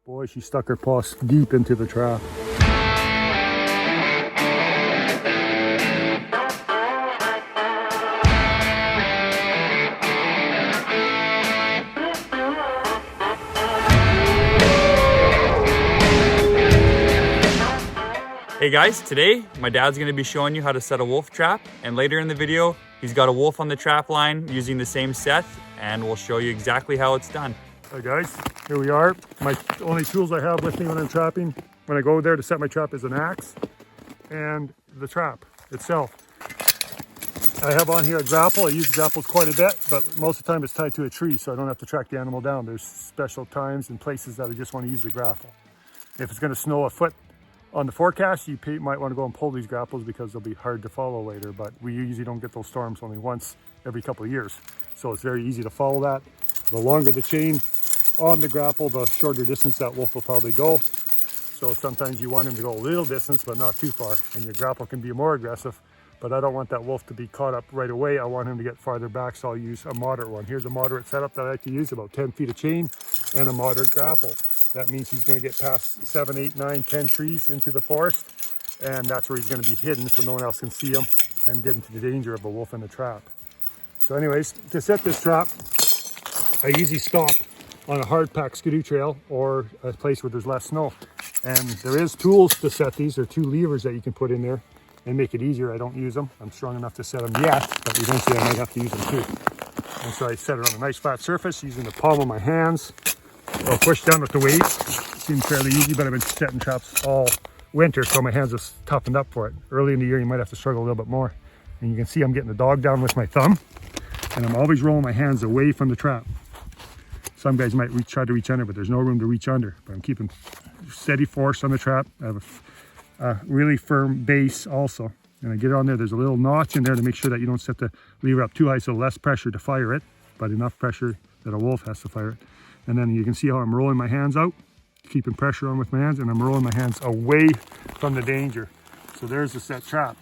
Boy, she stuck her paws deep into the trap. Hey guys, today my dad's going to be showing you how to set a wolf trap, and later in the video he's got a wolf on the trap line using the same set, and we'll show you exactly how it's done. Hi guys, here we are. My only tools I have with me when I'm trapping, when I go there to set my trap, is an axe and the trap itself. I have on here a grapple. I use grapples quite a bit, but most of the time it's tied to a tree, so I don't have to track the animal down. There's special times and places that I just want to use the grapple. If it's going to snow a foot on the forecast, you might want to go and pull these grapples because they'll be hard to follow later, but we usually don't get those storms only once every couple of years. So it's very easy to follow that. The longer the chain on the grapple, the shorter distance that wolf will probably go. So sometimes you want him to go a little distance, but not too far, and your grapple can be more aggressive, but I don't want that wolf to be caught up right away. I want him to get farther back, so I'll use a moderate one. Here's a moderate setup that I like to use, about 10 feet of chain and a moderate grapple. That means he's going to get past 7, 8, 9, 10 trees into the forest, and that's where he's going to be hidden so no one else can see him and get into the danger of a wolf in the trap. So anyways, to set this trap, I usually stop on a hard packed skidoo trail or a place where there's less snow. And there is tools to set these. There are 2 levers that you can put in there and make it easier. I don't use them. I'm strong enough to set them yet, but eventually I might have to use them too. And so I set it on a nice flat surface using the palm of my hands. I'll push down with the weight. Seems fairly easy, but I've been setting traps all winter, so my hands are toughened up for it. Early in the year, you might have to struggle a little bit more. And you can see I'm getting the dog down with my thumb, and I'm always rolling my hands away from the trap. Some guys might try to reach under, but there's no room to reach under. But I'm keeping steady force on the trap. I have a really firm base also. And I get it on there. There's a little notch in there to make sure that you don't set the lever up too high, so less pressure to fire it, but enough pressure that a wolf has to fire it. And then you can see how I'm rolling my hands out, keeping pressure on with my hands, and I'm rolling my hands away from the danger. So there's the set trap.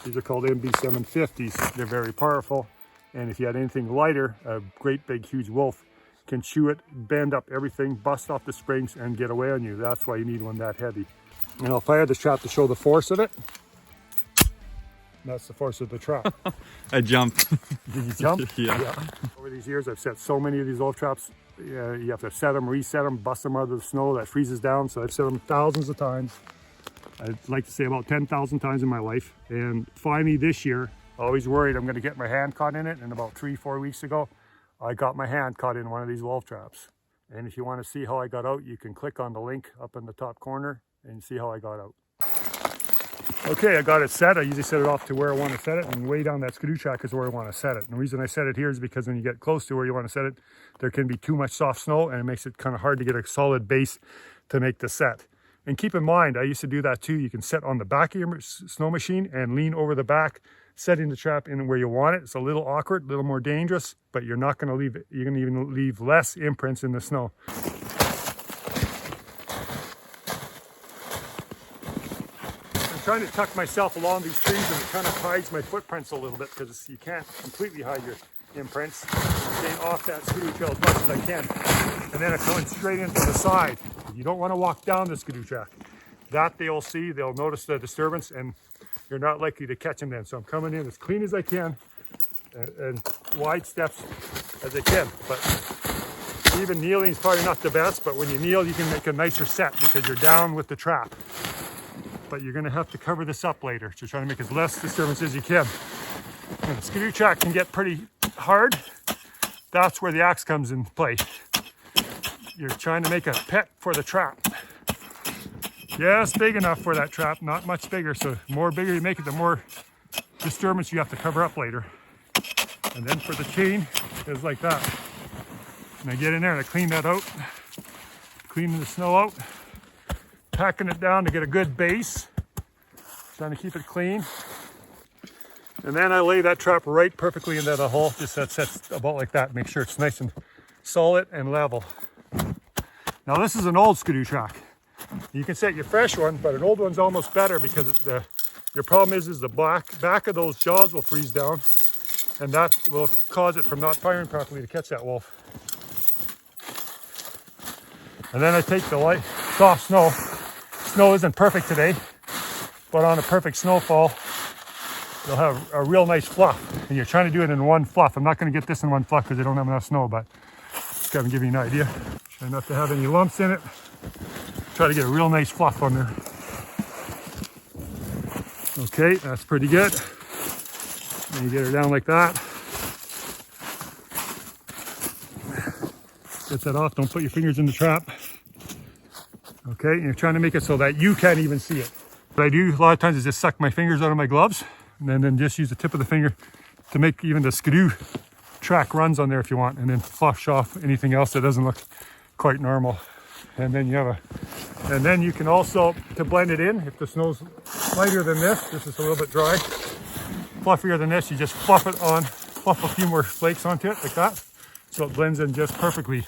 These are called MB750s. They're very powerful. And if you had anything lighter, a great big huge wolf can chew it, bend up everything, bust off the springs, and get away on you. That's why you need one that heavy. And I'll fire this trap to show the force of it. That's the force of the trap. I jumped. Did you jump? Yeah. Over these years, I've set so many of these wolf traps. You have to set them, reset them, bust them out of the snow that freezes down. So I've set them thousands of times. I'd like to say about 10,000 times in my life. And finally this year, always worried I'm going to get my hand caught in it. And about 3-4 weeks ago, I got my hand caught in one of these wolf traps. And if you want to see how I got out, you can click on the link up in the top corner and see how I got out. Okay, I got it set. I usually set it off to where I want to set it, and way down that skidoo track is where I want to set it. And the reason I set it here is because when you get close to where you want to set it, there can be too much soft snow, and it makes it kind of hard to get a solid base to make the set. And keep in mind, I used to do that too. You can set on the back of your snow machine and lean over the back, setting the trap in where you want it. It's a little awkward, a little more dangerous, but you're not going to leave it. You're going to even leave less imprints in the snow. I'm trying to tuck myself along these trees, and it kind of hides my footprints a little bit because you can't completely hide your imprints. I'm staying off that skidoo trail as much as I can. And then I'm coming straight into the side. You don't want to walk down the skidoo track. That they'll see, they'll notice the disturbance, and you're not likely to catch them then. So I'm coming in as clean as I can and wide steps as I can. But even kneeling is probably not the best, but when you kneel, you can make a nicer set because you're down with the trap. But you're going to have to cover this up later. So try to make as less disturbance as you can. And the skidoo track can get pretty hard. That's where the axe comes in play. You're trying to make a pet for the trap. Just big enough for that trap, not much bigger. So the more bigger you make it, the more disturbance you have to cover up later. And then for the chain, it's like that. And I get in there and I clean that out. Cleaning the snow out. Packing it down to get a good base, trying to keep it clean. And then I lay that trap right perfectly into the hole, just that sets about like that. Make sure it's nice and solid and level. Now this is an old skidoo track. You can set your fresh one, but an old one's almost better because your problem is the back of those jaws will freeze down, and that will cause it from not firing properly to catch that wolf. And then I take the light, soft snow. Snow isn't perfect today, but on a perfect snowfall, you'll have a real nice fluff. And you're trying to do it in one fluff. I'm not going to get this in one fluff because I don't have enough snow, but just kind of give you an idea. Try not to have any lumps in it. Try to get a real nice fluff on there. Okay, that's pretty good. And you get her down like that. Get that off, don't put your fingers in the trap. Okay, and you're trying to make it so that you can't even see it. What I do a lot of times is just suck my fingers out of my gloves and then just use the tip of the finger to make even the skidoo track runs on there if you want, and then flush off anything else that doesn't look quite normal. And then you have and then you can also, to blend it in, if the snow's lighter than this is a little bit dry, fluffier than this, you just fluff a few more flakes onto it like that, so it blends in just perfectly.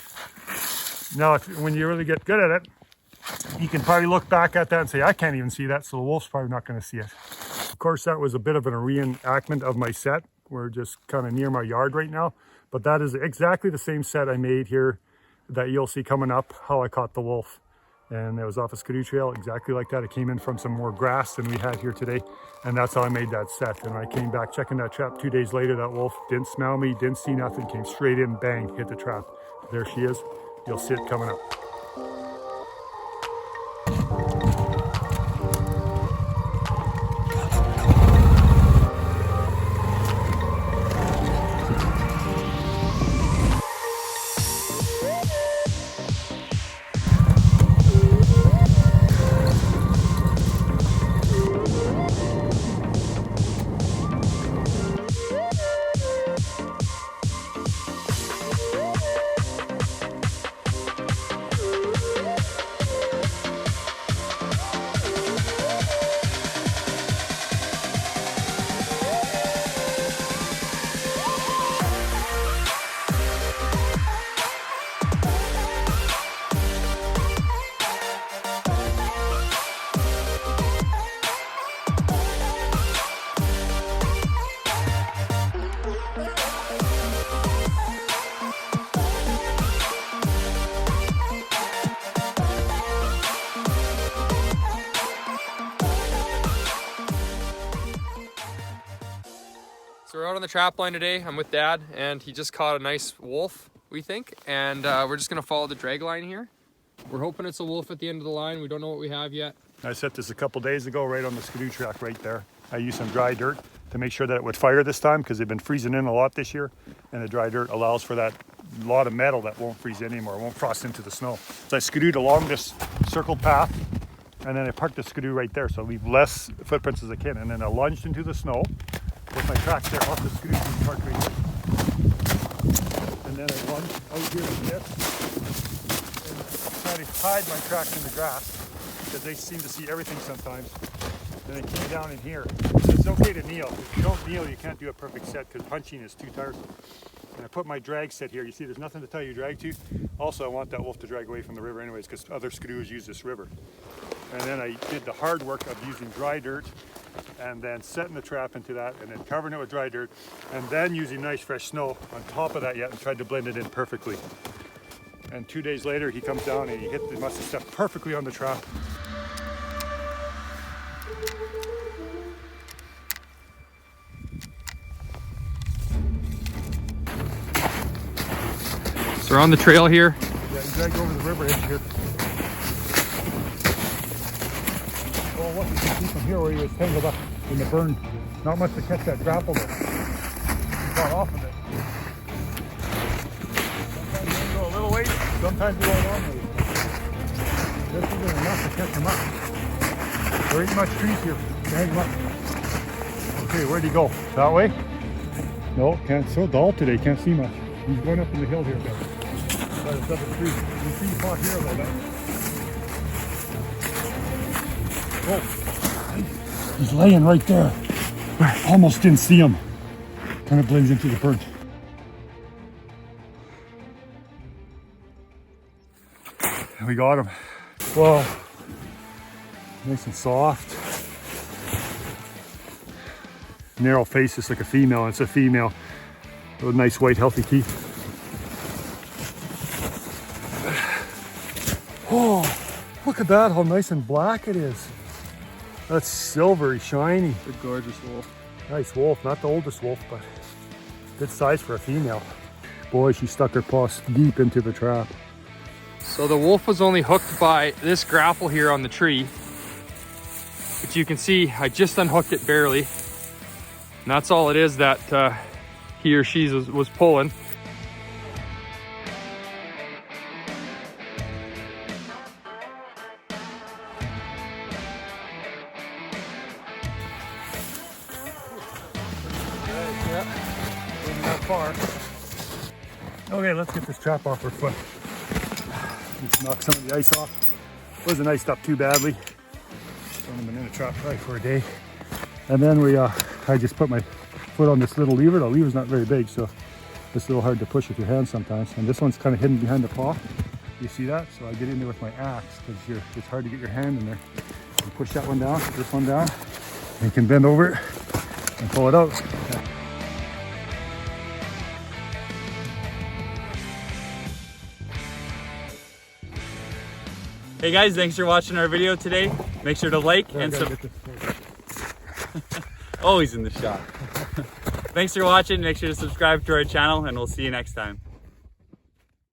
Now, when you really get good at it, you can probably look back at that and say, I can't even see that, so the wolf's probably not going to see it. Of course, that was a bit of a reenactment of my set. We're just kind of near my yard right now, but that is exactly the same set I made here that you'll see coming up, how I caught the wolf. And it was off a skidoo trail, exactly like that. It came in from some more grass than we had here today, and that's how I made that set. And I came back checking that trap 2 days later. That wolf didn't smell me, didn't see nothing, came straight in, bang, hit the trap. There she is. You'll see it coming up. So we're out on the trap line today. I'm with Dad, and he just caught a nice wolf, we think, and we're just gonna follow the drag line here. We're hoping it's a wolf at the end of the line. We don't know what we have yet. I set this a couple days ago right on the skidoo track right there. I used some dry dirt to make sure that it would fire this time because they've been freezing in a lot this year, and the dry dirt allows for that lot of metal that won't freeze anymore, won't frost into the snow. So I skidooed along this circle path, and then I parked the skidoo right there so I leave less footprints as I can, and then I lunged into the snow with my tracks there off the skidoo being parked right there. And then I lunged out here like this and tried to hide my tracks in the grass because they seem to see everything sometimes. Then I came down in here. It's okay to kneel. If you don't kneel, you can't do a perfect set because punching is too tiresome. And I put my drag set here. You see, there's nothing to tie your drag to. Also, I want that wolf to drag away from the river anyways because other skidoos use this river. And then I did the hard work of using dry dirt and then setting the trap into that and then covering it with dry dirt and then using nice fresh snow on top of that yet and tried to blend it in perfectly. And 2 days later, he comes down and he must have stepped perfectly on the trap. So we're on the trail here. Yeah, he dragged over the river edge here. Well, what you can see from here where he was tangled up in the burn, not much to catch that grapple there. He got off of it. Sometimes you go a little ways, sometimes you go a long ways. This isn't enough to catch him up. There ain't much trees here to hang him up. Okay, where'd he go? That way? No, can't. So dull today, can't see much. He's going up in the hill here a bit. By the other tree. You see him out here a little bit. Oh, he's laying right there. I almost didn't see him. Kind of blends into the burnt. And we got him. Whoa. Nice and soft. Narrow face, just like a female. It's a female with nice white healthy teeth. Oh, look at that, how nice and black it is. That's silvery, shiny. It's a gorgeous wolf. Nice wolf, not the oldest wolf, but good size for a female. Boy, she stuck her paws deep into the trap. So the wolf was only hooked by this grapple here on the tree. But you can see I just unhooked it barely. And that's all it is that he or she was pulling. Not far. Okay, let's get this trap off her foot. Just knock some of the ice off. Wasn't iced up too badly. Only been in a trap probably for a day. And then I just put my foot on this little lever. The lever's not very big, so it's a little hard to push with your hand sometimes. And this one's kind of hidden behind the paw. You see that? So I get in there with my axe because it's hard to get your hand in there. You push that one down, this one down, and you can bend over it and pull it out. Hey guys, thanks for watching our video today. Make sure to like and always in the shot. Thanks for watching. Make sure to subscribe to our channel and we'll see you next time.